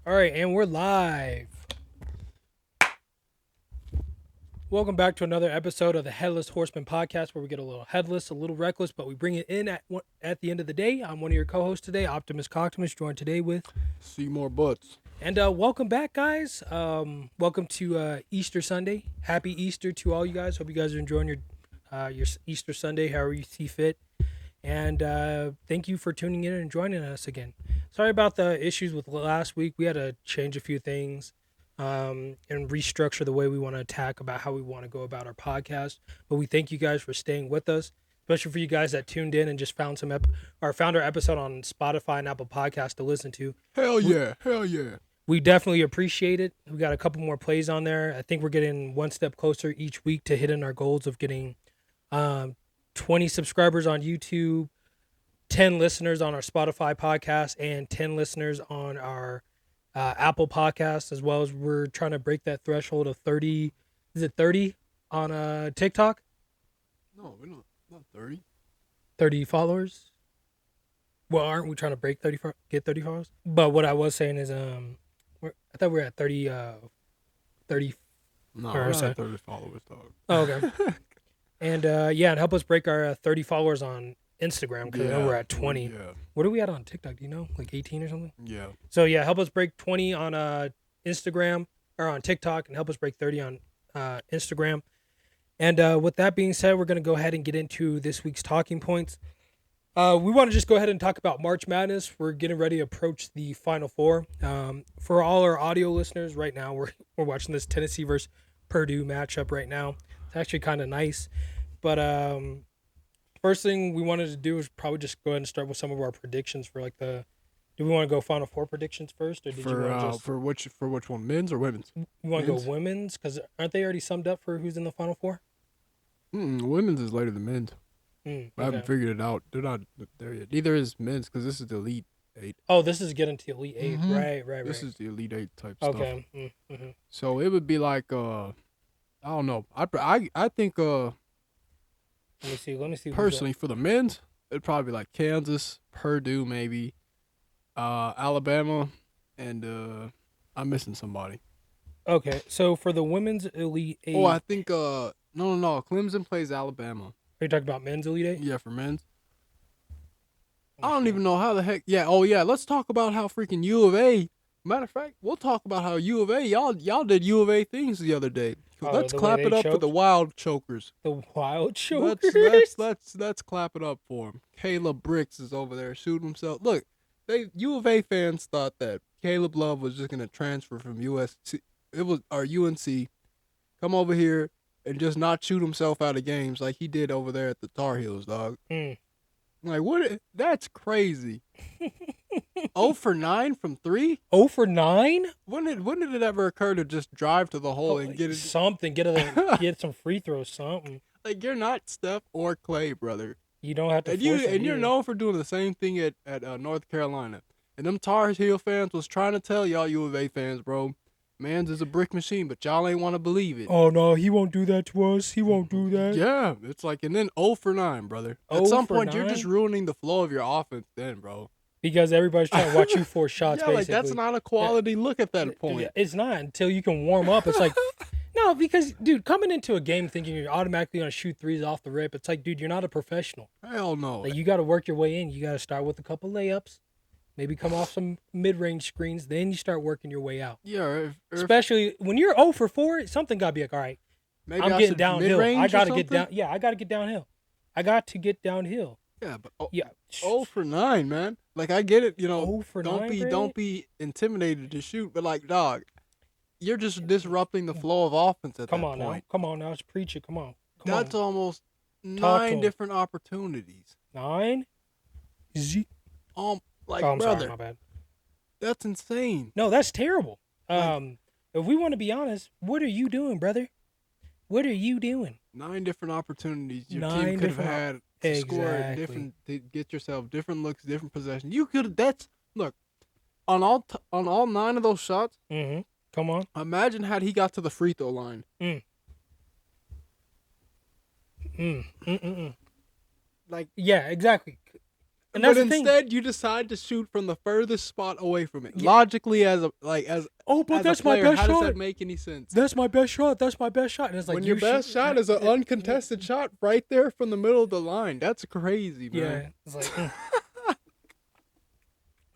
All right, and we're live. Welcome back to another episode of the Headless Horsemen Podcast, where we get a little headless, a little reckless, but we bring it in at the end of the day. I'm one of your co-hosts today, Optimus Coctimus, joined today with Seymour Butts. And welcome back, guys. Welcome to Easter Sunday. Happy Easter to all you guys. Hope you guys are enjoying your Easter Sunday, however you see fit. And thank you for tuning in and joining us again. Sorry about the issues with last week. We had to change a few things and restructure the way we want to attack about how we want to go about our podcast. But we thank you guys for staying with us, especially for you guys that tuned in and just found found our episode on Spotify and Apple Podcasts to listen to. Hell yeah. We definitely appreciate it. We got a couple more plays on there. I think we're getting one step closer each week to hitting our goals of getting 20 subscribers on YouTube, 10 listeners on our Spotify podcast, and 10 listeners on our Apple podcast, as well as we're trying to break that threshold of 30. Is it 30 on TikTok? No, we're not 30. 30 followers? Well, aren't we trying to break 30, get 30 followers? But what I was saying is, I thought we were at 30. 30. No, we're not at 30 followers, dog. Oh, okay. And and help us break our 30 followers on Instagram, because I know we're at 20. Yeah. What are we at on TikTok? Do you know? Like 18 or something? Yeah. So yeah, help us break 20 on Instagram or on TikTok, and help us break 30 on Instagram. And with that being said, we're going to go ahead and get into this week's talking points. We want to just go ahead and talk about March Madness. We're getting ready to approach the Final Four. For all our audio listeners, right now we're watching this Tennessee versus Purdue matchup right now. It's actually kind of nice. But first thing we wanted to do is probably just go ahead and start with some of our predictions for like the. Do we want to go Final Four predictions first, or did you want to just for which one, men's or women's? You want to go women's, because aren't they already summed up for who's in the Final Four? Women's is later than men's. Okay. I haven't figured it out. They're not there yet. Neither is men's, because this is the Elite Eight. Oh, this is getting to Elite 8. Mm-hmm. Right. This is the Elite Eight type stuff. Okay. Mm-hmm. So it would be like I don't know. I think Let me see. personally for the men's, it'd probably be like Kansas, Purdue, maybe, Alabama, and I'm missing somebody. Okay, so for the women's Elite 8. Oh, I think no. Clemson plays Alabama. Are you talking about men's Elite 8? Yeah, for men's. I don't even know how the heck. Yeah. Oh yeah. Let's talk about how freaking U of A. Matter of fact, we'll talk about how U of A. Y'all did U of A things the other day. Let's clap it up for the Wild Chokers. The Wild Chokers. Let's clap it up for him. Caleb Bricks is over there shooting himself. Look, U of A fans thought that Caleb Love was just gonna transfer from UNC, come over here and just not shoot himself out of games like he did over there at the Tar Heels, dog. Like what? That's crazy. 0 for 9 from 3? 0 for 9? When did it ever occur to just drive to the hole and get it? Something. Get some free throws, something. Like, you're not Steph or Clay, brother. You don't have to and you're known for doing the same thing at North Carolina. And them Tar Heel fans was trying to tell y'all U of A fans, bro, Mans is a brick machine, but y'all ain't want to believe it. Oh, no, he won't do that to us. He won't do that. Yeah, it's like, and then 0 for 9, brother. At some point, you're just ruining the flow of your offense then, bro. Because everybody's trying to watch you force shots, yeah, basically. Like, that's not a quality look at that point. It's not until you can warm up. It's like, no, because, dude, coming into a game thinking you're automatically going to shoot threes off the rip, it's like, dude, you're not a professional. Hell no. Like, you got to work your way in. You got to start with a couple layups, maybe come off some mid-range screens, then you start working your way out. Yeah. Especially when you're 0 for 4, something got to be like, all right, maybe I'm getting downhill. I got to get down. Yeah, I got to get downhill. I got to get downhill. Yeah, but 0 for 9, man. Like, I get it, 0 for 9, don't be intimidated to shoot, but like, dog, you're just disrupting the flow of offense at that point. Come on now, let's preach it. Come on. That's almost 9 different opportunities. 9? Like, I'm brother, sorry, my bad. That's insane. No, that's terrible. If we want to be honest, what are you doing, brother? What are you doing? 9 different opportunities your team could have had to score different, to get yourself different looks, different possessions. You could. Look, on all 9 of those shots. Mm-hmm. Come on. Imagine had he got to the free throw line. Like, yeah, exactly. And that's but the thing. instead, you decide to shoot from the furthest spot away from it. Yeah. Logically, as a that's player, my best how shot. Does that make any sense? That's my best shot. That's my best shot. And it's like when your best shot is an uncontested shot right there from the middle of the line. That's crazy, man. Yeah, it's like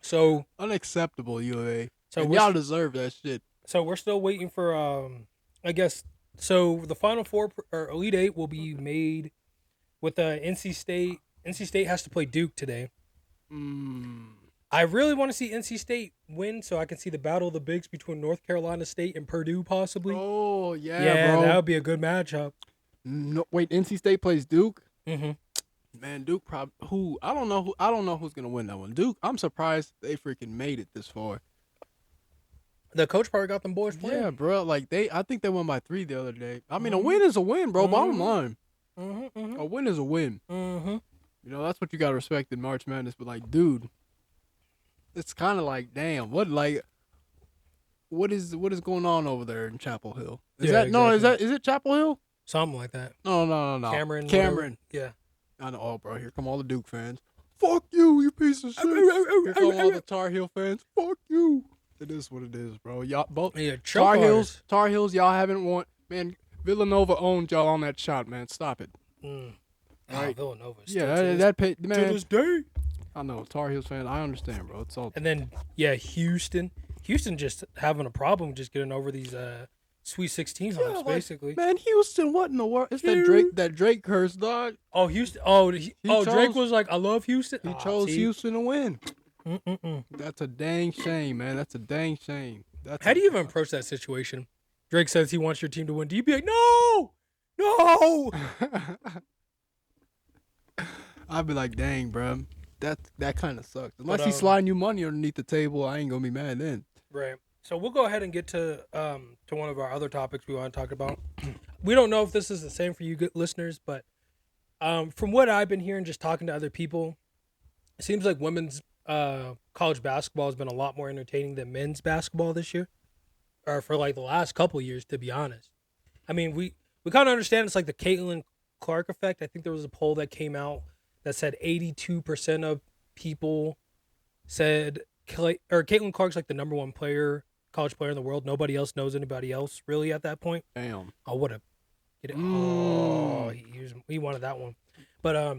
so unacceptable, U of A. So y'all deserve that shit. So we're still waiting for I guess so the Final Four or Elite Eight will be made with NC State. NC State has to play Duke today. I really want to see NC State win so I can see the battle of the bigs between North Carolina State and Purdue possibly. Oh yeah, bro. That would be a good matchup. No, wait, NC State plays Duke. Mm-hmm. Man, Duke probably I don't know who's gonna win that one. Duke, I'm surprised they freaking made it this far. The coach probably got them boys playing. Yeah, bro. Like I think they won by 3 the other day. I mean, a win is a win, bro. Bottom line, a win is a win. You know, that's what you gotta respect in March Madness. But like, dude, it's kind of like, damn, what is going on over there in Chapel Hill? Is it Chapel Hill? Something like that. No. Cameron. Whatever. Yeah. I know. Oh, bro, here come all the Duke fans. Fuck you piece of shit. Here come all the Tar Heel fans. Fuck you. It is what it is, bro. Y'all both Tar Heels. Y'all haven't won. Man, Villanova owned y'all on that shot, man. Stop it. Right. Villanova. That paid, man. To this day. I know, Tar Heels fan. I understand, bro. It's all. And then Houston just having a problem just getting over these Sweet 16 humps, basically. Man, Houston, what in the world? It's that Drake curse, dog. Oh, Houston. Drake was like, I love Houston. He chose Houston to win. That's a dang shame, man. That's a dang shame. How do you even approach that situation? Drake says he wants your team to win. Do you be like, no? I'd be like, dang, bro. That kind of sucks. Unless he's sliding you money underneath the table, I ain't gonna be mad then. Right. So we'll go ahead and get to one of our other topics we want to talk about. We don't know if this is the same for you good listeners, but from what I've been hearing, just talking to other people, it seems like women's college basketball has been a lot more entertaining than men's basketball this year, or for like the last couple of years, to be honest. I mean, we kind of understand it's like the Caitlin Clark effect. I think there was a poll that came out that said 82% of people said Caitlin Clark's like the number one college player in the world. Nobody else knows anybody else really at that point. Damn. Oh, what a get it. Oh, he wanted that one. But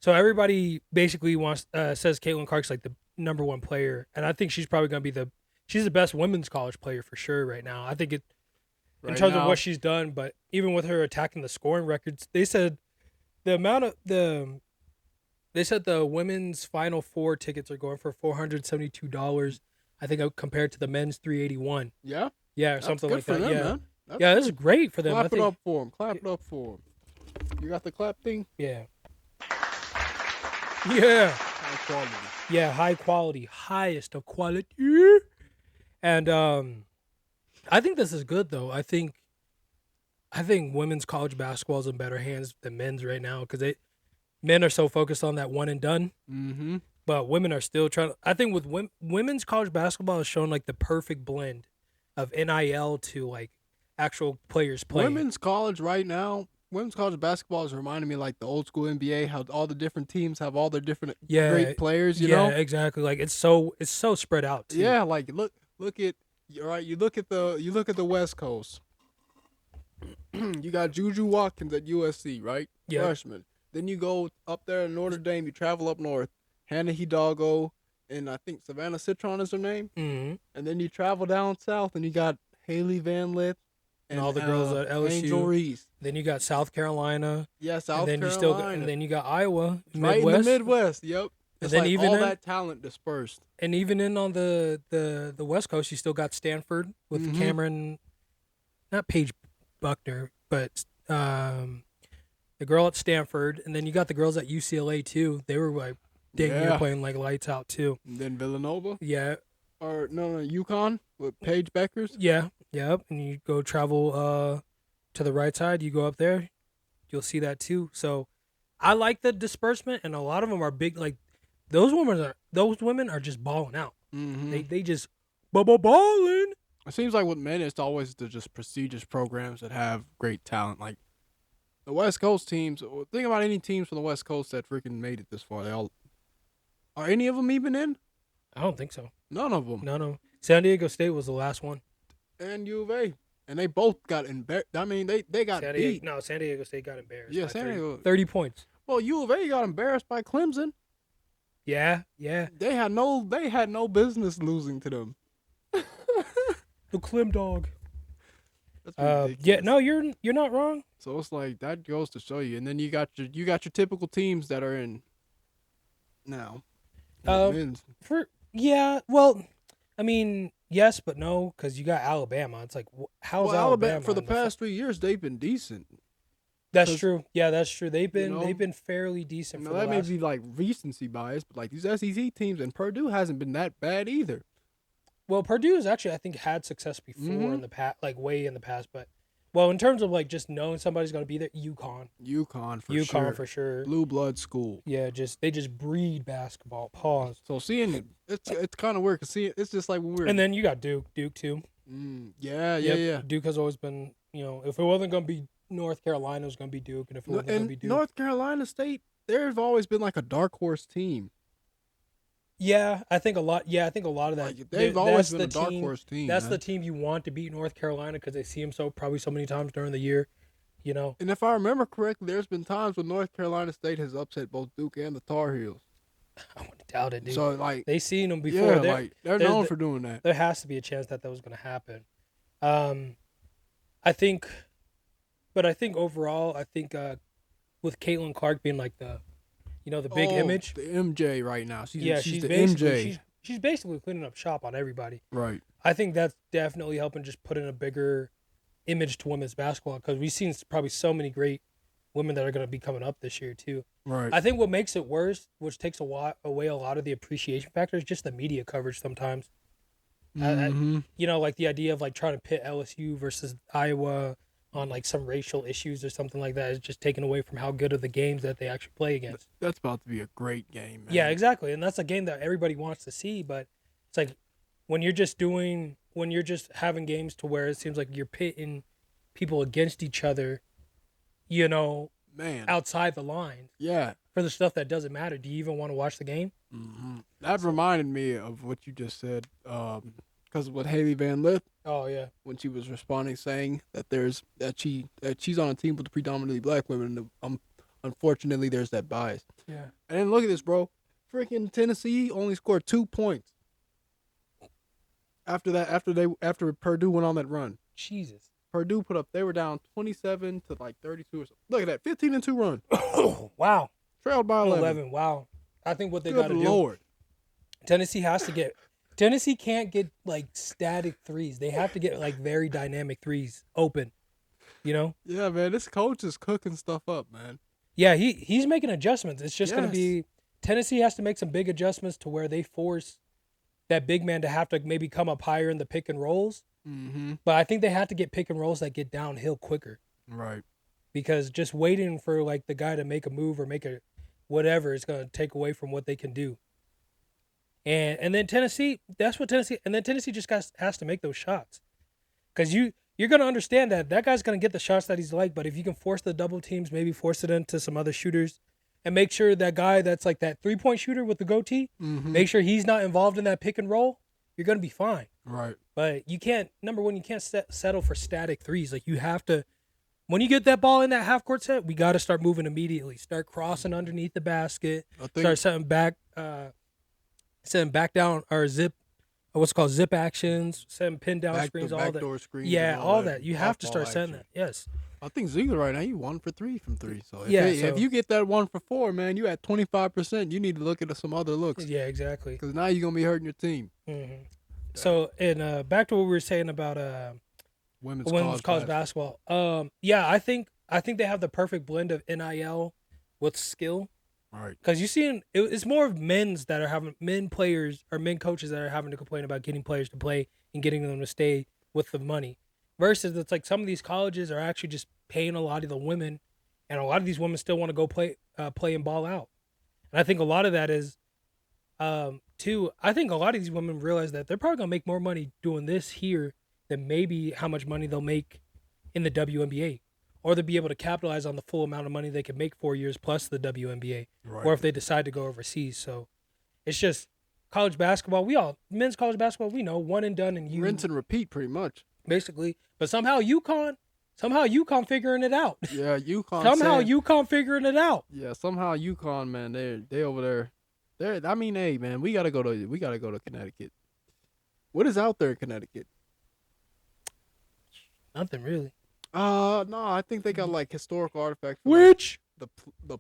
so everybody basically says Caitlin Clark's like the number one player, and I think she's probably gonna be she's the best women's college player for sure right now. I think in terms of what she's done, but even with her attacking the scoring records, they said the women's Final Four tickets are going for $472. I think compared to the men's $381. Yeah. Yeah, or something like that. Them, yeah. Man. This is great for them. Clap it up for them. Clap it up for them. You got the clap thing? Yeah. Yeah. High quality. Yeah, high quality, highest of quality. And I think this is good though. I think women's college basketball is in better hands than men's right now because men are so focused on that one and done. Mm-hmm. But women are still trying. I think with women's college basketball has shown like the perfect blend of NIL to like actual players playing. Women's college basketball is reminding me like the old school NBA, how all the different teams have all their different great players. You know, exactly. Like it's so spread out. Too. Yeah, like look at you look at the West Coast. You got Juju Watkins at USC, right? Yeah. Freshman. Then you go up there in Notre Dame. You travel up north. Hannah Hidalgo, and I think Savannah Citron is her name. Mm-hmm. And then you travel down south, and you got Haley Van Lith and all the girls at LSU. Angel Reese. Then you got South Carolina. Yeah, South Carolina. And then you got Iowa, right in the Midwest. Yep. And then like all that talent dispersed. And even on the West Coast, you still got Stanford with Cameron, not Paige Buckner, but the girl at Stanford, and then you got the girls at UCLA too. They were like near playing like lights out too. And then Villanova. Yeah. Or no, UConn with Paige Beckers. Yeah. Yep. And you go travel to the right side. You go up there, you'll see that too. So I like the disbursement, and a lot of them are big. Like those women are just balling out. Mm-hmm. They just balling. It seems like with men, it's always the just prestigious programs that have great talent. Like the West Coast teams. Think about any teams from the West Coast that freaking made it this far. Are any of them even in? I don't think so. None of them. No. San Diego State was the last one. And U of A. And they both got embarrassed. I mean, they got beat. No, San Diego State got embarrassed. Yeah, San Diego. 30 points. Well, U of A got embarrassed by Clemson. Yeah. They had no business losing to them. The Clem dog. That's ridiculous. Yeah, no, you're not wrong. So it's like that goes to show you. And then you got your typical teams that are in now. Well, I mean, yes, but no, because you got Alabama. It's like, how's Alabama for the past 3 years? They've been decent. That's true. Yeah, that's true. They've been fairly decent. For that may be like recency bias, but like these SEC teams, and Purdue hasn't been that bad either. Well, Purdue has actually, I think, had success before in the past, like way in the past. But, well, in terms of like just knowing somebody's going to be there, UConn for sure. Blue blood school. Yeah, they just breed basketball. Pause. So seeing it's kind of weird. Cause it's just like when we're and then you got Duke too. Yeah. Duke has always been, if it wasn't going to be North Carolina, it was going to be Duke, and if it wasn't going to be Duke, North Carolina State, they've always been like a dark horse team. Yeah, I think a lot of that. Like, they've always been a dark horse team. That's the team you want to beat North Carolina because they see them probably so many times during the year, And if I remember correctly, there's been times when North Carolina State has upset both Duke and the Tar Heels. I wouldn't doubt it, dude. So like they've seen them before. Yeah, they're known for doing that. There has to be a chance that was going to happen. I think overall, with Caitlin Clark being like the big image, the MJ right now. She's the basically, MJ. She's basically cleaning up shop on everybody. Right. I think that's definitely helping just put in a bigger image to women's basketball because we've seen probably so many great women that are going to be coming up this year too. Right. I think what makes it worse, which takes away a lot of the appreciation factor, is just the media coverage sometimes. Like the idea of like trying to pit LSU versus Iowa on like some racial issues or something like that is just taken away from how good of the games that they actually play against. That's about to be a great game, man. Yeah, exactly. And that's a game that everybody wants to see, but it's like when you're just having games to where it seems like you're pitting people against each other, outside the lines. Yeah. For the stuff that doesn't matter. Do you even want to watch the game? Mm-hmm. That reminded me of what you just said. Because with Haley Van Lith. Oh yeah. When she was responding, saying that she's on a team with predominantly black women, and unfortunately there's that bias. Yeah. And then look at this, bro. Freaking Tennessee only scored 2 points. After Purdue went on that run. Jesus. Purdue they were down 27 to like 32 or something. Look at that, 15-2 run. Wow. Trailed by 11. Wow. I think what they got to do. Lord. Tennessee can't get like static threes. They have to get like very dynamic threes open. Yeah, man. This coach is cooking stuff up, man. Yeah, he's making adjustments. It's just going to be Tennessee has to make some big adjustments to where they force that big man to have to maybe come up higher in the pick and rolls. Mm-hmm. But I think they have to get pick and rolls that get downhill quicker. Right. Because just waiting for like the guy to make a move or make a whatever is going to take away from what they can do. And then Tennessee, Tennessee just has to make those shots. Because you're going to understand that guy's going to get the shots that he's like, but if you can force the double teams, maybe force it into some other shooters, and make sure that guy that's like that 3-point shooter with the goatee, make sure he's not involved in that pick and roll, you're going to be fine. Right. But you can't, number one, you can't settle for static threes. Like you have to, when you get that ball in that half court set, we got to start moving immediately. Start crossing underneath the basket. Start setting back down or zip actions, setting pin down screens, all that. Screens all that. You have to start setting that. Yes. I think Ziegler right now, you 1 for 3 from 3. So if you get that 1 for 4, man, you at 25%. You need to look at some other looks. Yeah, exactly. Because now you're gonna be hurting your team. Mm-hmm. So, and back to what we were saying about women's college basketball. I think they have the perfect blend of NIL with skill. Right. Because it's more of men players or men coaches that are having to complain about getting players to play and getting them to stay with the money. Versus it's like some of these colleges are actually just paying a lot of the women, and a lot of these women still want to go play and ball out. And I think a lot of that is, too, I think a lot of these women realize that they're probably going to make more money doing this here than maybe how much money they'll make in the WNBA. Or they'll be able to capitalize on the full amount of money they can make 4 years plus the WNBA. Right. Or if they decide to go overseas. So It's just college basketball. Men's college basketball, we know, one and done, and you rinse and repeat pretty much. Basically. But somehow UConn figuring it out. Yeah, UConn. UConn figuring it out. Yeah, somehow UConn, man, they over there. I mean, hey, man, we gotta go to Connecticut. What is out there in Connecticut? Nothing really. No, I think they got like historical artifacts. Which like, the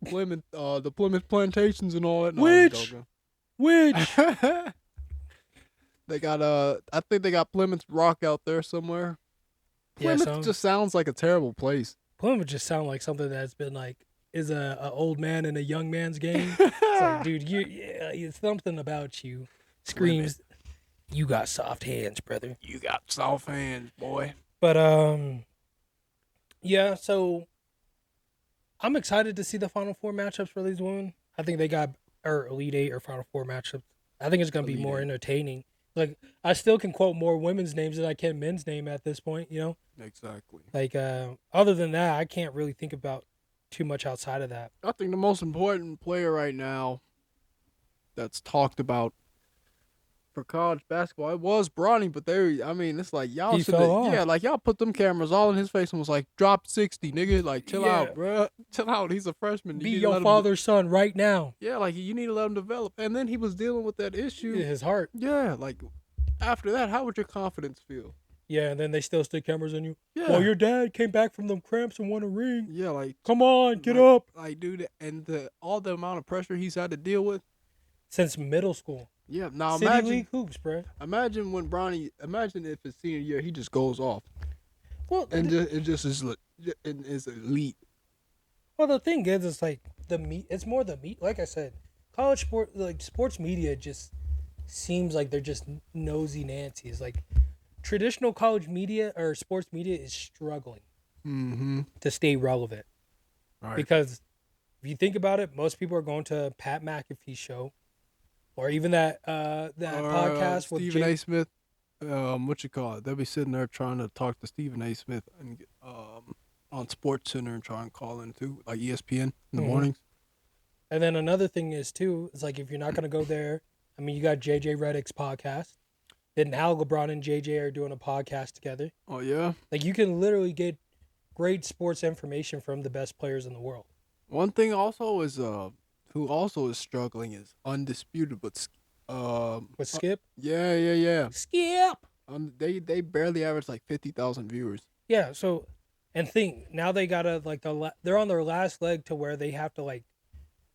Plymouth plantations and all that. No, which they got I think they got Plymouth Rock out there somewhere. Plymouth just sounds like a terrible place. Plymouth just sounds like something that's been like is a old man in a young man's game. It's like, dude, it's something about you screams. Plymouth. You got soft hands, brother. You got soft hands, boy. But yeah. So I'm excited to see the Final Four matchups for these women. I think they got Elite Eight or Final Four matchups. I think it's gonna be more entertaining. Like I still can quote more women's names than I can men's name at this point. You know. Exactly. Like other than that, I can't really think about too much outside of that. I think the most important player right now that's talked about for college basketball, it was Bronny, but it's like y'all like y'all put them cameras all in his face and was like, drop 60, nigga, like chill out, bro, chill out. He's a freshman. Be your father's son right now. Yeah, like you need to let him develop. And then he was dealing with that issue, his heart. Yeah, like after that, how would your confidence feel? Yeah, and then they still stick cameras on you. Yeah. Well, your dad came back from them cramps and won a ring. Yeah, like come on, get up. Like, dude, and all the amount of pressure he's had to deal with since middle school. Yeah, now City League hoops, bro. Imagine if his senior year he just goes off. Well, and it just is elite. Well, the thing is, it's like the meat. It's more the meat. Like I said, sports media just seems like they're just nosy Nancy's. Like traditional college media or sports media is struggling to stay relevant. Right. Because if you think about it, most people are going to Pat McAfee's show. Or even that podcast with Stephen A. Smith. What you call it? They'll be sitting there trying to talk to Stephen A. Smith and on Sports Center and try and call in too, like ESPN in the mornings. And then another thing is too, it's like if you're not gonna go there, I mean, you got JJ Redick's podcast. Then now LeBron and JJ are doing a podcast together. Oh yeah. Like you can literally get great sports information from the best players in the world. One thing also is who also is struggling is Undisputed, but with Skip. Yeah. Skip. They barely average like 50,000 viewers. Yeah. So, and think now they gotta they're on their last leg to where they have to like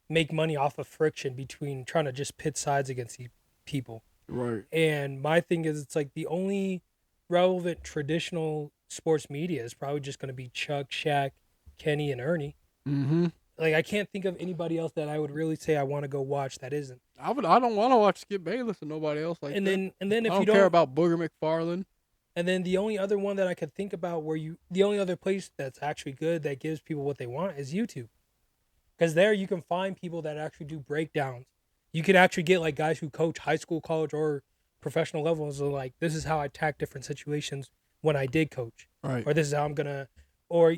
make money off of friction between trying to just pit sides against these people. Right. And my thing is, it's like the only relevant traditional sports media is probably just gonna be Chuck, Shaq, Kenny, and Ernie. Mm-hmm. Like I can't think of anybody else that I would really say I want to go watch that isn't. I don't want to watch Skip Bayless and nobody else like and that. And then if I you don't care about Booger McFarland. And then the only other one that I could think about the only other place that's actually good that gives people what they want is YouTube. Because there you can find people that actually do breakdowns. You could actually get like guys who coach high school, college, or professional levels. So like, this is how I attack different situations when I did coach. Right. Or this is how I'm gonna, or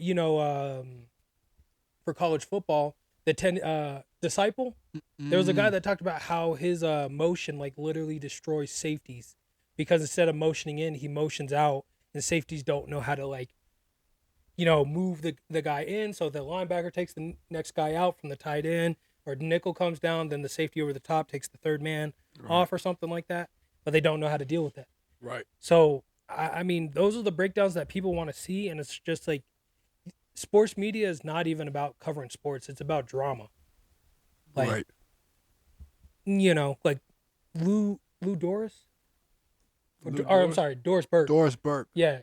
for college football, the Disciple. There was a guy that talked about how his motion like literally destroys safeties because instead of motioning in, he motions out, and safeties don't know how to like, move the guy in. So the linebacker takes the next guy out from the tight end, or nickel comes down, then the safety over the top takes the third man off or something like that. But they don't know how to deal with that. Right. So I mean, those are the breakdowns that people want to see, and it's just like. Sports media is not even about covering sports. It's about drama. Like, right. Like Lou Doris? I'm sorry, Doris Burke. Doris Burke. Yeah.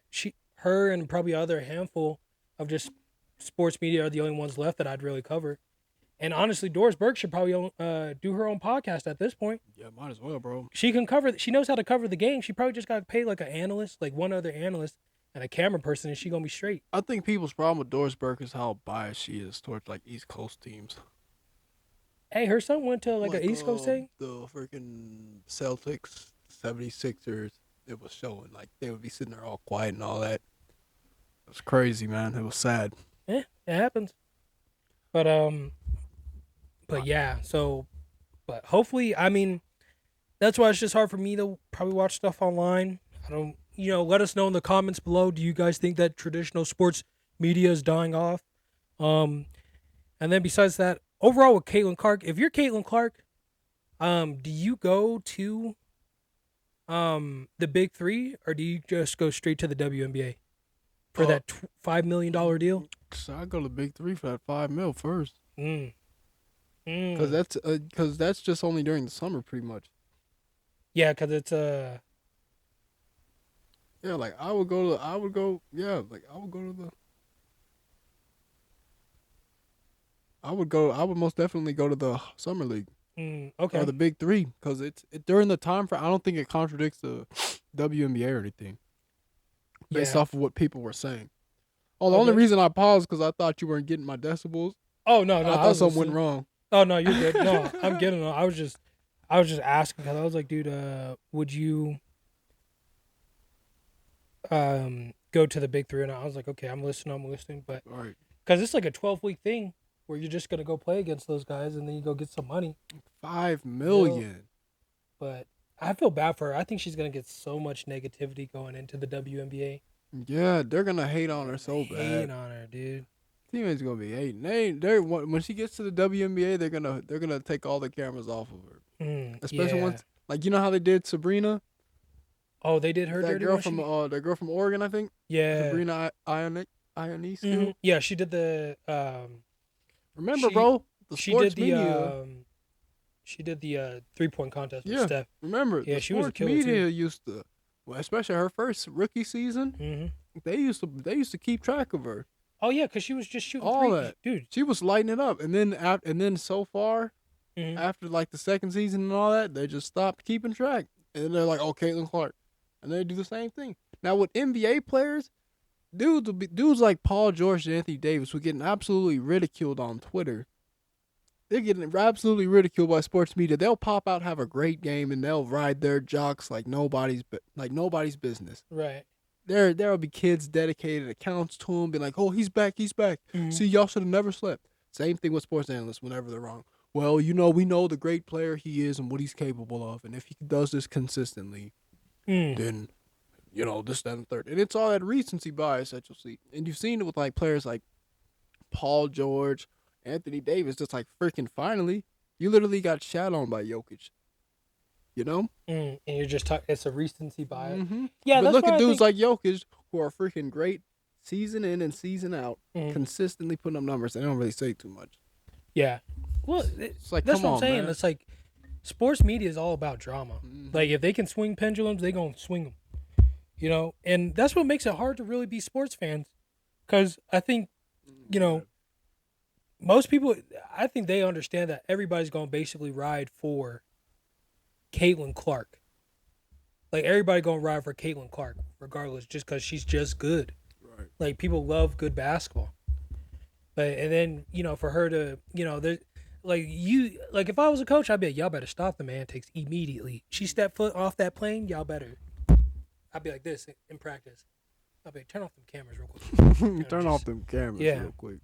Her and probably a handful of just sports media are the only ones left that I'd really cover. And honestly, Doris Burke should probably do her own podcast at this point. Yeah, might as well, bro. She knows how to cover the game. She probably just got to pay like an analyst, like one other analyst, and a camera person, and she gonna be straight. I think people's problem with Doris Burke is how biased she is towards like East Coast teams. Hey, her son went to like an East Coast team. The freaking Celtics, 76ers. It was showing like they would be sitting there all quiet and all that. It was crazy, man. It was sad. Yeah, it happens. But yeah. So, but hopefully, I mean, that's why it's just hard for me to probably watch stuff online. I don't, let us know in the comments below. Do you guys think that traditional sports media is dying off? And then besides that, overall with Caitlin Clark, if you're Caitlin Clark, do you go to the big three, or do you just go straight to the WNBA for that $5 million deal? So I go to the big three for that $5 million first. Because that's just only during the summer, pretty much. Yeah, because it's yeah, like I would most definitely go to the summer league. okay. Or the big three, because it's during the time for. I don't think it contradicts the WNBA or anything, based off of what people were saying. Oh, the only reason I paused because I thought you weren't getting my decibels. Oh no, I thought something went wrong. Oh no, you're good. No, I'm getting it. I was just asking because I was like, dude, would you go to the big three? And I was like, okay, I'm listening, but right, because it's like a 12-week thing where you're just gonna go play against those guys and then you go get some money. $5 million. But I feel bad for her. I think she's gonna get so much negativity going into the WNBA. Yeah, they're gonna hate on her so bad. Hate on her, dude. Teammates gonna be hating. When she gets to the WNBA, they're gonna take all the cameras off of her. Especially once, like, you know how they did Sabrina. Oh, they did her. That girl from Oregon, I think. Yeah, Sabrina Ionescu. Mm-hmm. Yeah, she did the. Remember, bro? She did the 3-point contest with Steph. Remember? Yeah, she was a killer media too. Used to, well, especially her first rookie season. Mm-hmm. They used to keep track of her. Oh yeah, because she was just shooting all three. That, dude. She was lighting it up, and then so far, after like the second season and all that, they just stopped keeping track, and then they're like, "Oh, Caitlin Clark," and they do the same thing. Now with NBA players, dudes like Paul George and Anthony Davis were getting absolutely ridiculed on Twitter. They're getting absolutely ridiculed by sports media. They'll pop out, have a great game, and they'll ride their jocks like nobody's business. Right. There'll be kids dedicated accounts to him, be like, "Oh, he's back. See, y'all should have never slept." Same thing with sports analysts whenever they're wrong. Well, we know the great player he is and what he's capable of, and if he does this consistently, then, this, that, and third. And it's all that recency bias that you'll see. And you've seen it with like players like Paul George, Anthony Davis. Just like freaking finally, you literally got shat on by Jokic. And you're just talking. It's a recency bias. Mm-hmm. Yeah, but look at dudes like Jokic who are freaking great, season in and season out, consistently putting up numbers. They don't really say too much. Yeah, well, it's like, that's what I'm saying. Man. It's like sports media is all about drama. Like if they can swing pendulums, they gonna swing them. And that's what makes it hard to really be sports fans, because I think, most people, I think they understand that everybody's gonna basically ride for Caitlin Clark. Like everybody gonna ride for Caitlin Clark, regardless, just because she's just good. Right. Like people love good basketball. But and then for her to if I was a coach, I'd be like, y'all better stop the antics immediately. She stepped foot off that plane, y'all better. I'd be like this in practice. I'd be like, turn off them cameras real quick. Turn off them cameras real quick.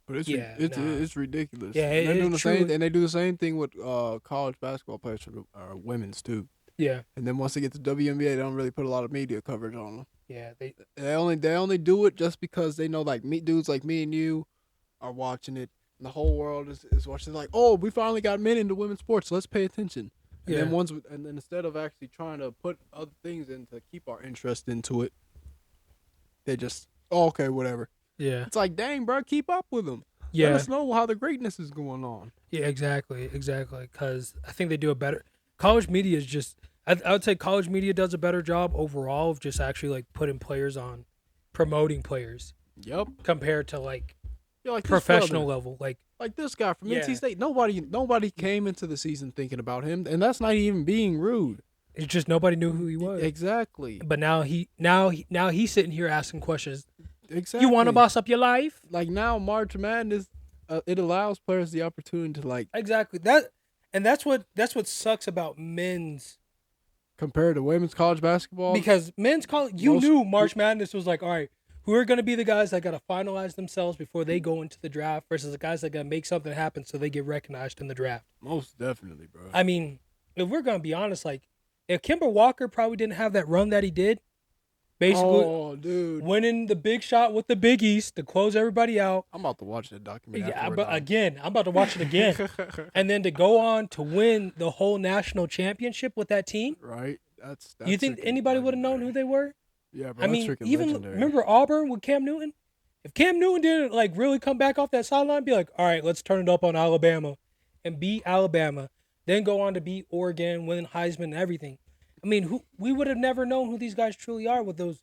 But it's ridiculous. Yeah, and they do the same thing with college basketball players for women's too. Yeah. And then once they get to WNBA, they don't really put a lot of media coverage on them. Yeah, they only do it just because they know dudes like me and you are watching it, and the whole world is watching. Like, oh, we finally got men into women's sports. So let's pay attention. And then instead of actually trying to put other things in to keep our interest into it, they just okay, whatever. Yeah. It's like, dang, bro, keep up with them. Yeah. Let us know how the greatness is going on. Yeah, exactly. Because I think they do a better. College media is just. I would say college media does a better job overall of just actually like putting players on, promoting players. Yep. Compared to like like professional level, like this guy from NC State. Nobody came into the season thinking about him, and that's not even being rude. It's just nobody knew who he was. Exactly. But now he's sitting here asking questions. Exactly. You want to boss up your life? Like now, March Madness, it allows players the opportunity to like exactly that's what sucks about men's compared to women's college basketball. Because men's college, you knew March Madness was like, all right, who are going to be the guys that got to finalize themselves before they go into the draft versus the guys that got to make something happen so they get recognized in the draft. Most definitely, bro. I mean, if we're going to be honest, like, if Kemba Walker probably didn't have that run that he did, basically winning the big shot with the Big East to close everybody out. I'm about to watch that documentary. Yeah, but again, I'm about to watch it again. And then to go on to win the whole national championship with that team. Right. That's you think anybody would have known who they were? Yeah, bro. I mean, even legendary. Remember Auburn with Cam Newton? If Cam Newton didn't like really come back off that sideline, be like, all right, let's turn it up on Alabama and beat Alabama, then go on to beat Oregon, win Heisman and everything. I mean, we would have never known who these guys truly are with those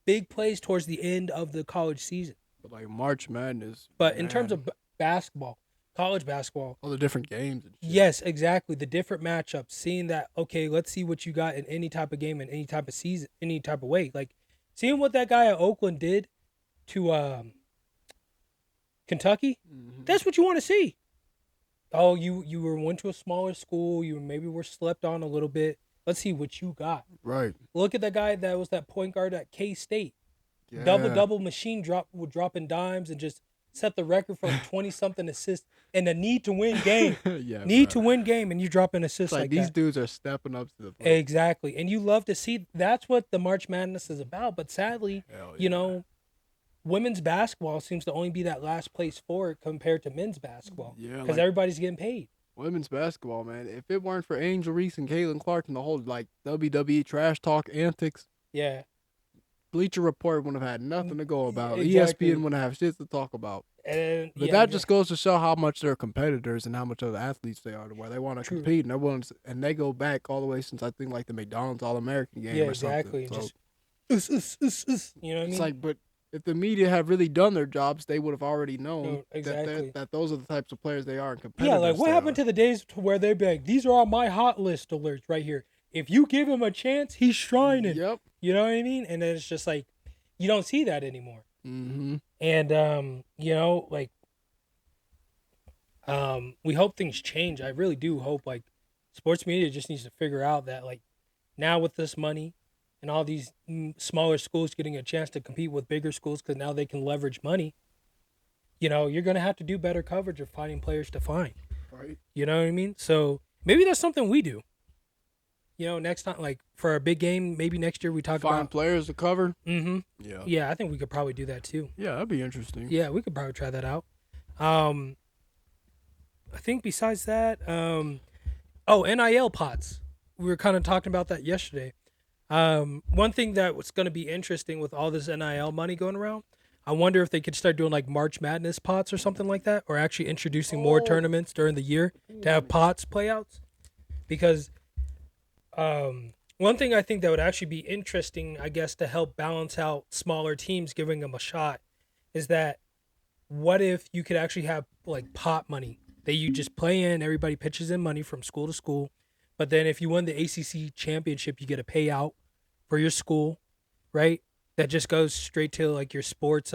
big plays towards the end of the college season. But like March Madness. But in terms of basketball, college basketball. All the different games. And shit. Yes, exactly. The different matchups. Seeing that, okay, let's see what you got in any type of game, in any type of season, any type of way. Like, seeing what that guy at Oakland did to Kentucky, that's what you want to see. Oh, you went to a smaller school. You maybe were slept on a little bit. Let's see what you got. Right. Look at the guy that was that point guard at K-State. Yeah. Double machine dropping dimes and just set the record for 20-something assists in a need-to-win game. To-win game, and you drop an assist like these that. dudes are stepping up to the plate. Exactly. And you love to see that's what the March Madness is about. But sadly, women's basketball seems to only be that last place for it compared to men's basketball. Yeah. Because everybody's getting paid. Women's basketball, man. If it weren't for Angel Reese and Caitlin Clark and the whole like WWE trash talk antics, yeah, Bleacher Report wouldn't have had nothing to go about. Exactly. ESPN wouldn't have shit to talk about. But that just goes to show how much they're competitors and how much of the athletes they are, to where they want to compete and they're willing to, and they go back all the way since I think like the McDonald's All-American game or exactly. something. Just you know what I mean? It's like, but if the media had really done their jobs, they would have already known that those are the types of players they are and competitors. Yeah, like what happened to the days to where they'd be like, these are all my hot list alerts right here. If you give him a chance, he's shining. Yep. You know what I mean? And then it's just like, you don't see that anymore. Mm-hmm. And, we hope things change. I really do hope, like, sports media just needs to figure out that, like, now with this money, and all these smaller schools getting a chance to compete with bigger schools because now they can leverage money, you're going to have to do better coverage of finding players to find. Right. You know what I mean? So maybe that's something we do. Next time, like for a big game, maybe next year we talk about find players to cover. Mm-hmm. Yeah. Yeah, I think we could probably do that too. Yeah, that'd be interesting. Yeah, we could probably try that out. I think besides that, NIL pots. We were kind of talking about that yesterday. One thing that was going to be interesting with all this NIL money going around, I wonder if they could start doing like March Madness pots or something like that, or actually introducing more tournaments during the year to have pots playouts. Because one thing I think that would actually be interesting, I guess, to help balance out smaller teams giving them a shot is that what if you could actually have like pot money that you just play in, everybody pitches in money from school to school. But then if you win the ACC championship, you get a payout for your school, right? That just goes straight to like your sports,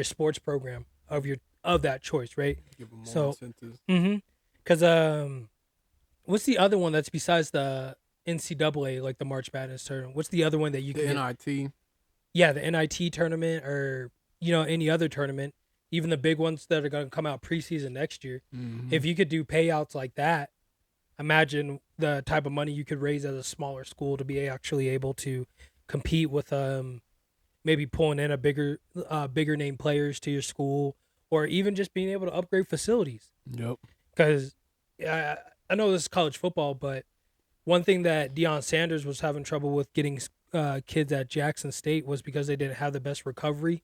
sports program of that choice, right? Give them more incentives. Because what's the other one that's besides the NCAA, like the March Madness tournament? What's the other one that you can? The NIT. Yeah, the NIT tournament, or any other tournament, even the big ones that are going to come out preseason next year. Mm-hmm. If you could do payouts like that. Imagine the type of money you could raise as a smaller school to be actually able to compete with maybe pulling in a bigger name players to your school, or even just being able to upgrade facilities. Yep. Because I know this is college football, but one thing that Deion Sanders was having trouble with getting kids at Jackson State was because they didn't have the best recovery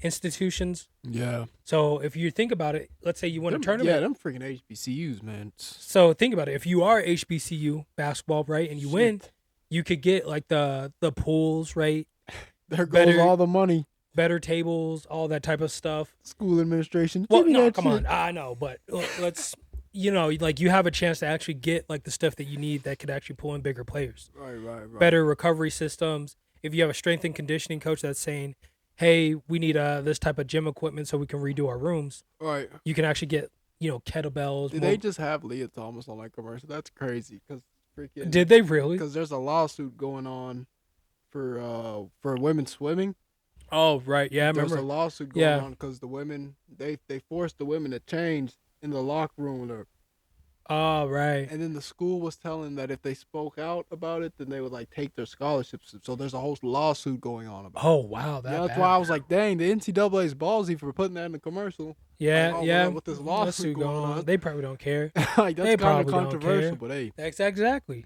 institutions. Yeah. So if you think about it, let's say you win a tournament. Yeah, them freaking HBCUs, man. So think about it. If you are HBCU basketball, right, and you win, you could get like the pools, right? There goes all the money. Better tables, all that type of stuff. School administration. Well, no, come on. I know, but let's, like you have a chance to actually get like the stuff that you need that could actually pull in bigger players. Right. Better recovery systems. If you have a strength and conditioning coach that's saying, hey, we need this type of gym equipment so we can redo our rooms. Right. You can actually get, kettlebells. Did they just have Leah Thomas on that commercial? That's crazy. Did they really? Because there's a lawsuit going on for women's swimming. Oh, right. Yeah, I There's remember. a lawsuit going on because the women they forced the women to change in the locker room, Oh, right. and then the school was telling that if they spoke out about it, then they would like take their scholarships. So there's a whole lawsuit going on about Oh, it. wow, Yeah, that that's why bad. I was like, dang, the NCAA is ballsy for putting that in the commercial. Like, Yeah, oh, yeah. with this Let's lawsuit see going on, They probably don't care. like that's They kind of probably don't controversial, care. but hey, Exactly.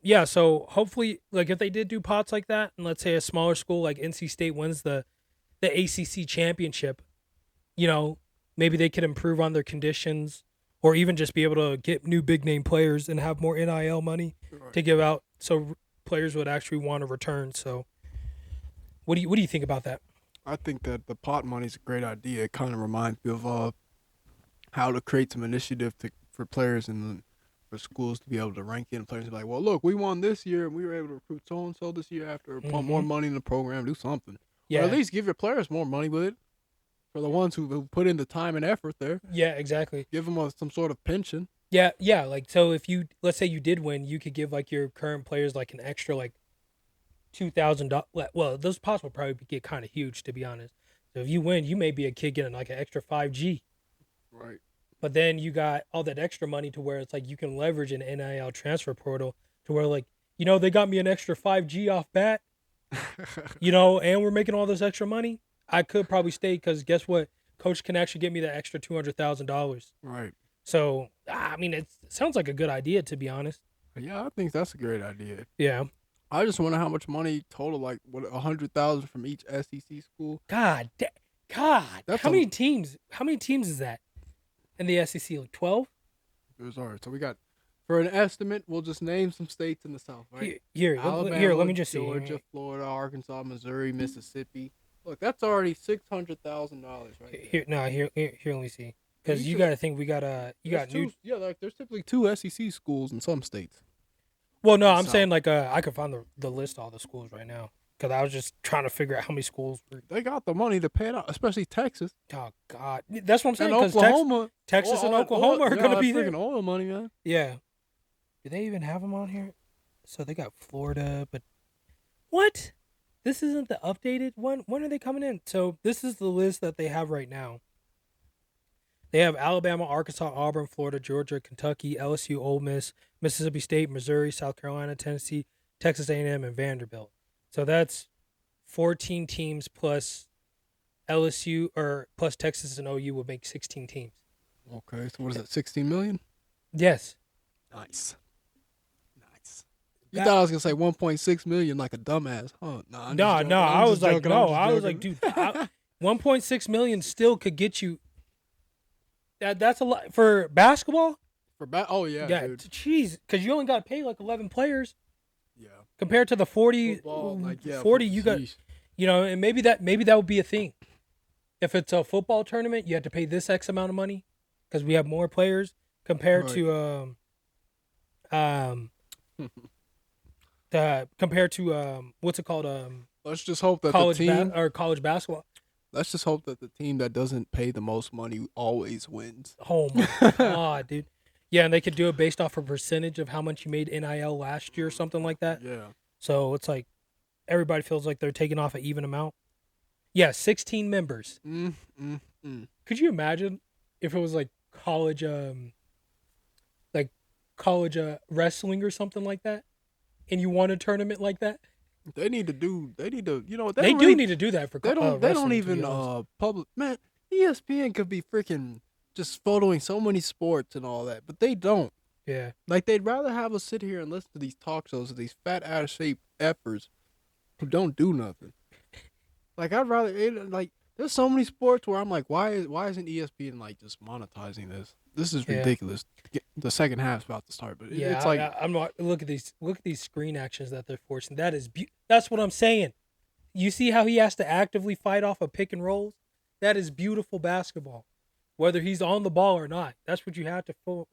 Yeah. So hopefully, like, if they did do pots like that, and let's say a smaller school like NC State wins the ACC championship, you know, maybe they could improve on their conditions, or even just be able to get new big name players and have more NIL money to give out, so players would actually want to return. So, what do you think about that? I think that the pot money is a great idea. It kind of reminds me of how to create some initiative for players and for schools to be able to rank in players and be like, well, look, we won this year and we were able to recruit so and so this year after pump more money in the program, do something. Yeah. Or at least give your players more money with it. For the ones who put in the time and effort there. Yeah, exactly. Give them some sort of pension. Yeah. Like, so if you, let's say you did win, you could give like your current players like an extra like $2,000. Well, those pots will probably get kind of huge, to be honest. So if you win, you may be a kid getting like an extra 5G. Right. But then you got all that extra money to where it's like you can leverage an NIL transfer portal to where, like, they got me an extra 5G off bat, and we're making all this extra money. I could probably stay because guess what? Coach can actually get me that extra $200,000. Right. So, I mean, it sounds like a good idea, to be honest. Yeah, I think that's a great idea. Yeah. I just wonder how much money total, like what 100,000 from each SEC school. God, That's how many teams? How many teams is that in the SEC? Like 12? All right. So we got, for an estimate, we'll just name some states in the South, right? Alabama, let me just see. Georgia, Florida, Arkansas, Missouri, Mississippi. Look, that's already $600,000, right? Here, let me see. Because you got to think we got like there's typically 2 SEC schools in some states. Well, no, I'm saying like I could find the list of all the schools right now because I was just trying to figure out how many schools. They got the money to pay it out, especially Texas. Oh God, that's what I'm saying. And Oklahoma, Texas and Oklahoma are going to be there. Freaking oil money, man. Yeah. Do they even have them on here? So they got Florida, but what? This isn't the updated one. When are they coming in? So this is the list that they have right now. They have Alabama, Arkansas, Auburn, Florida, Georgia, Kentucky, LSU, Ole Miss, Mississippi State, Missouri, South Carolina, Tennessee, Texas A&M, and Vanderbilt. So that's 14 teams plus LSU or plus Texas and OU would make 16 teams. Okay, so what is that? 16 million? Yes. Nice. You thought I was gonna say 1.6 million like a dumbass, huh? No. I was like, dude, 1.6 million still could get you. That's a lot for basketball. Oh yeah, dude. Jeez, because you only got to pay like 11 players. Yeah. Compared to the 40, Football, 40 you got, and maybe that would be a thing. If it's a football tournament, you have to pay this X amount of money because we have more players compared to what's it called? Let's just hope that college the team college basketball. Let's just hope that the team that doesn't pay the most money always wins. Oh my God, dude. Yeah, and they could do it based off a percentage of how much you made NIL last year or something like that. Yeah. So it's like everybody feels like they're taking off an even amount. Yeah, 16 members. Could you imagine if it was like college wrestling or something like that, and you won a tournament like that? They need to, they need to do that for They don't even public, man. ESPN could be freaking just photoing so many sports and all that, but they don't. Yeah. Like, they'd rather have us sit here and listen to these talk shows of these fat ass shaped effers who don't do nothing. Like, I'd rather, like, there's so many sports where I'm like, why isn't ESPN like just monetizing this? This is ridiculous. The second half's about to start, but it's like I'm not. Look at these screen actions that they're forcing. That's what I'm saying. You see how he has to actively fight off a pick and rolls? That is beautiful basketball. Whether he's on the ball or not, that's what you have to force.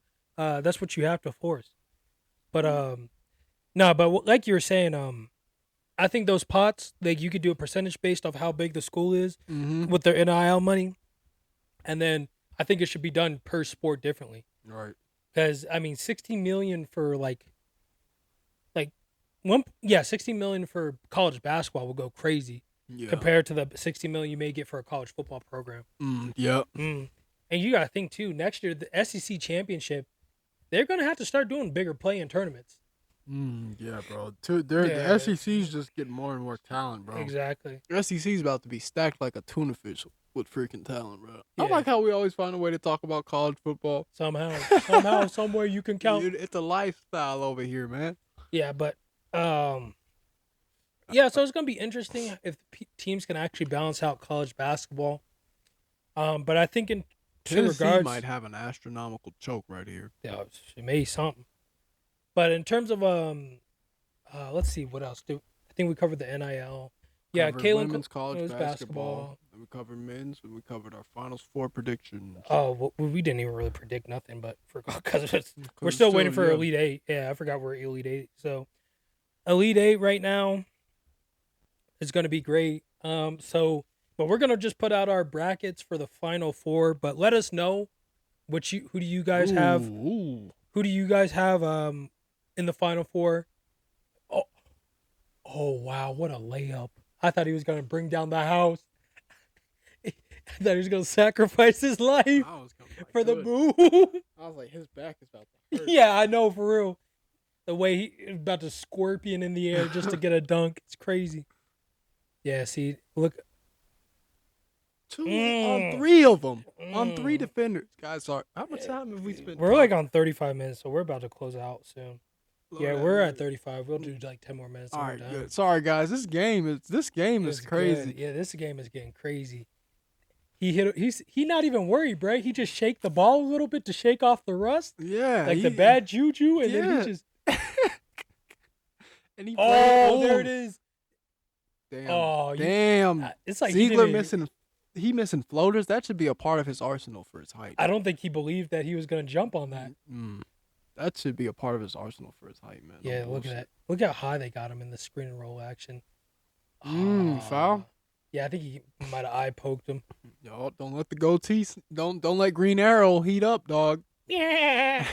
But but like you were saying, I think those pots, like, you could do a percentage based off how big the school is with their NIL money, and then I think it should be done per sport differently. Right. Because I mean, 16 million for like $60 million for college basketball will go crazy compared to the $60 million you may get for a college football program. Yep. And you got to think too. Next year, the SEC championship, they're gonna have to start doing bigger play-in tournaments. Yeah, bro. The SEC's just getting more and more talent, bro. Exactly. The SEC's about to be stacked like a tuna fish with freaking talent, bro. I like how we always find a way to talk about college football. Somehow, somewhere you can count. Dude, it's a lifestyle over here, man. Yeah, but so it's gonna be interesting if teams can actually balance out college basketball. But I think in Tennessee might have an astronomical choke right here. Yeah, it may something. But in terms of let's see what else. I think we covered the NIL. Yeah, Kalen women's college basketball. Then we covered men's, and we covered our Finals 4 predictions. Oh, well, we didn't even really predict nothing, but because we're still waiting for Elite 8. Yeah, I forgot we're Elite 8. So Elite 8 right now is going to be great. But we're going to just put out our brackets for the Final 4. But let us know who do you guys have? Who do you guys have in the Final 4? Oh wow, what a layup. I thought he was going to bring down the house. I thought he was going to sacrifice his life for the boo. I was like, his back is about to hurt. Yeah, I know, for real. The way he's about to scorpion in the air just to get a dunk. It's crazy. Yeah, see, look. 2 on 3 of them. On 3 defenders. Guys, sorry. How much time have we spent? We're like on 35 minutes, so we're about to close out soon. Yeah, we're at 35. We'll do like 10 more minutes. All right, good. Sorry, guys. This game is crazy. Good. Yeah, this game is getting crazy. He's not even worried, bro. He just shake the ball a little bit to shake off the rust. Yeah, like the bad juju, and then he just. And he there it is. Damn. It's like Ziegler missing floaters. That should be a part of his arsenal for his height. I don't think he believed that he was going to jump on that. That should be a part of his arsenal for his height, man. Yeah, look at that. Look how high they got him in the screen and roll action. Foul? Yeah, I think he might have eye poked him. Yo, don't let the goatee. Don't let Green Arrow heat up, dog. Yeah.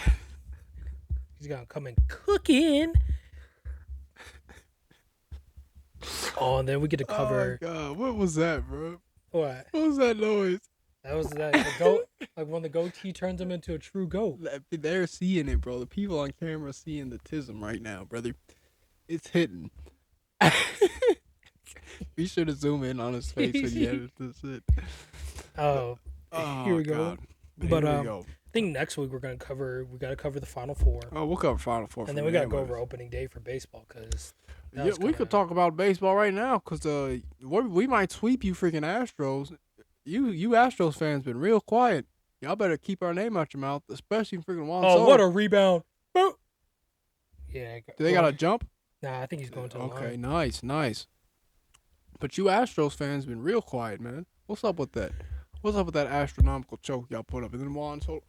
He's gonna come in cooking. Oh, and then we get to cover. Oh my God, what was that, bro? What? What was that noise? That was the goat. Like when the goatee turns him into a true goat. They're seeing it, bro. The people on camera are seeing the tism right now, brother. It's hitting. Be sure to zoom in on his face when you edit this shit. Oh, here we go. But here we go. I think next week we got to cover the Final 4. Oh, we'll cover Final 4. And then we got to go over opening day for baseball because. Yeah, we could talk about baseball right now because we might sweep you freaking Astros. You Astros fans been real quiet. Y'all better keep our name out your mouth, especially freaking Juan Soto. Oh, what a rebound. Boop. Yeah. Do they got to jump? Nah, I think he's going to the line. Okay, nice. But you Astros fans been real quiet, man. What's up with that? What's up with that astronomical choke y'all put up? And then Juan Soto.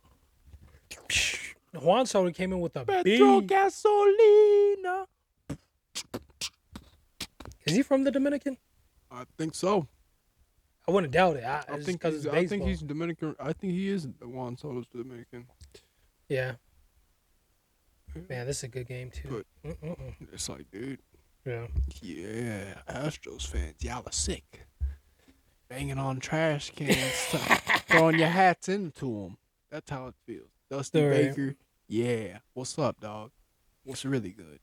Juan Soto came in with a Petro Gasolina. Is he from the Dominican? I think so. I wouldn't doubt it. I think he's Dominican. I think he is Juan Soto's Dominican. Yeah. Man, this is a good game too. But it's like, dude. Yeah. Yeah, Astros fans, y'all are sick. Banging on trash cans, throwing your hats into them. That's how it feels. Dusty Baker, yeah. What's up, dog? What's really good?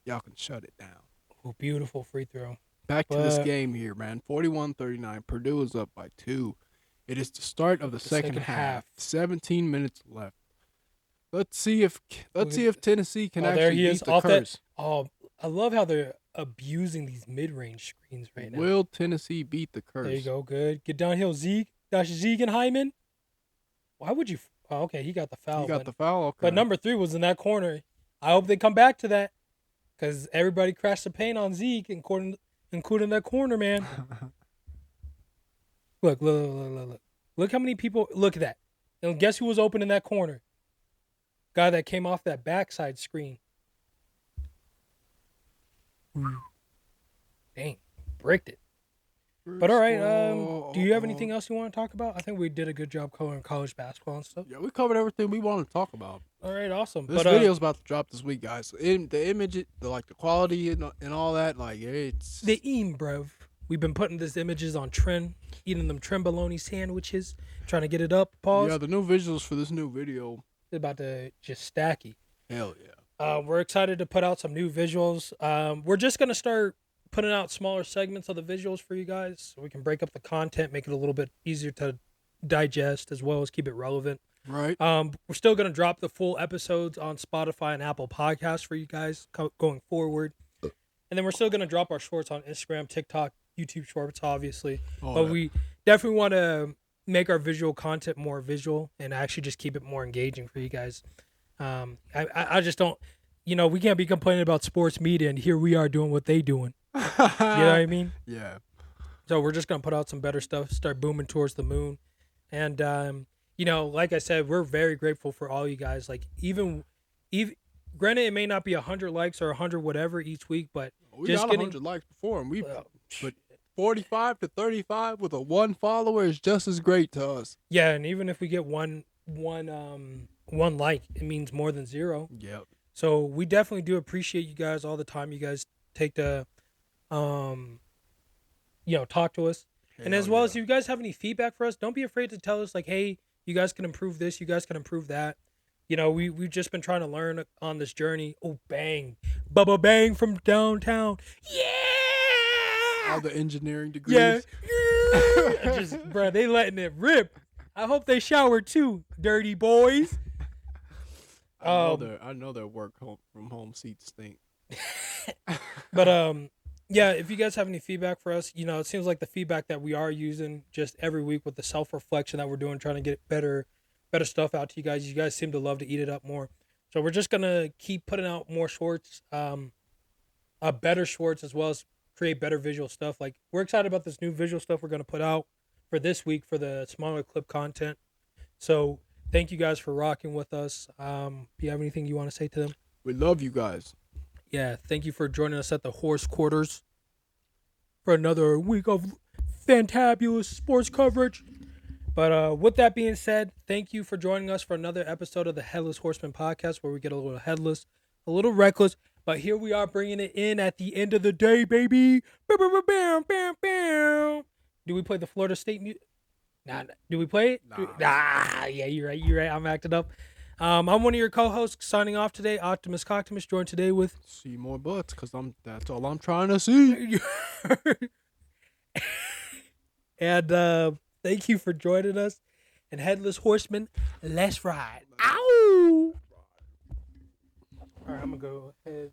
Y'all can shut it down. Oh, beautiful free throw. Back to this game here, man. 41-39. Purdue is up by 2. It is the start of the second half. 17 minutes left. Let's see if Tennessee can actually beat the curse. I love how they're abusing these mid-range screens right now. Will Tennessee beat the curse? There you go. Good. Get downhill, Zeke. That's Zeke and Hyman. Why would you? Oh, okay, he got the foul. He got the foul. Okay. But number 3 was in that corner. I hope they come back to that because everybody crashed the paint on Zeke, including that corner, man. Look. Look how many people. Look at that. And guess who was open in that corner? Guy that came off that backside screen. Dang, bricked it. But all right, do you have anything else you want to talk about? I think we did a good job covering college basketball and stuff. Yeah, we covered everything we wanted to talk about. All right, awesome. This video's about to drop this week, guys. The image, the quality and all that, like it's bruv. We've been putting these images on trend, eating them bologna sandwiches, trying to get it up. Pause. Yeah, the new visuals for this new video. It's about to just stacky. Hell yeah. We're excited to put out some new visuals. We're just gonna start putting out smaller segments of the visuals for you guys, so we can break up the content, make it a little bit easier to digest, as well as keep it relevant. Right. We're still going to drop the full episodes on Spotify and Apple Podcasts for you guys going forward. And then we're still going to drop our shorts on Instagram, TikTok, YouTube shorts, obviously. But we definitely want to make our visual content more visual and actually just keep it more engaging for you guys. I just don't, we can't be complaining about sports media and here we are doing what they doing. You know what I mean? Yeah. So we're just going to put out some better stuff, start booming towards the moon. And, like I said, we're very grateful for all you guys. Like, even granted, it may not be 100 likes or 100 whatever each week, but we got 100 likes before, and but 45 to 35 with a 1 follower is just as great to us. Yeah, and even if we get one like, it means more than 0. Yep. So we definitely do appreciate you guys all the time. You guys take to, talk to us. And as well as if you guys have any feedback for us, don't be afraid to tell us, like, hey, you guys can improve this, you guys can improve that. We've just been trying to learn on this journey. Oh, bang. Bubba Bang from downtown. Yeah! All the engineering degrees. Yeah. Bro, they letting it rip. I hope they shower too, dirty boys. I know their work from home seats stink. But yeah, if you guys have any feedback for us, it seems like the feedback that we are using just every week with the self-reflection that we're doing, trying to get better stuff out to you guys. You guys seem to love to eat it up more. So we're just going to keep putting out more shorts, better shorts, as well as create better visual stuff. Like, we're excited about this new visual stuff we're going to put out for this week for the smaller clip content. So thank you guys for rocking with us. Do you have anything you want to say to them? We love you guys. Yeah, thank you for joining us at the Horse Quarters for another week of fantabulous sports coverage. But with that being said, thank you for joining us for another episode of the Headless Horsemen Podcast, where we get a little headless, a little reckless, but here we are bringing it in at the end of the day, baby. Do we play the Florida State music? Nah. Do we play it? Nah. Yeah, you're right. I'm acting up. I'm one of your co-hosts signing off today, Optimus Coctimus, joined today with... See more butts, because that's all I'm trying to see. And thank you for joining us. And Headless Horsemen, let's ride. Ow! All right, I'm going to go ahead.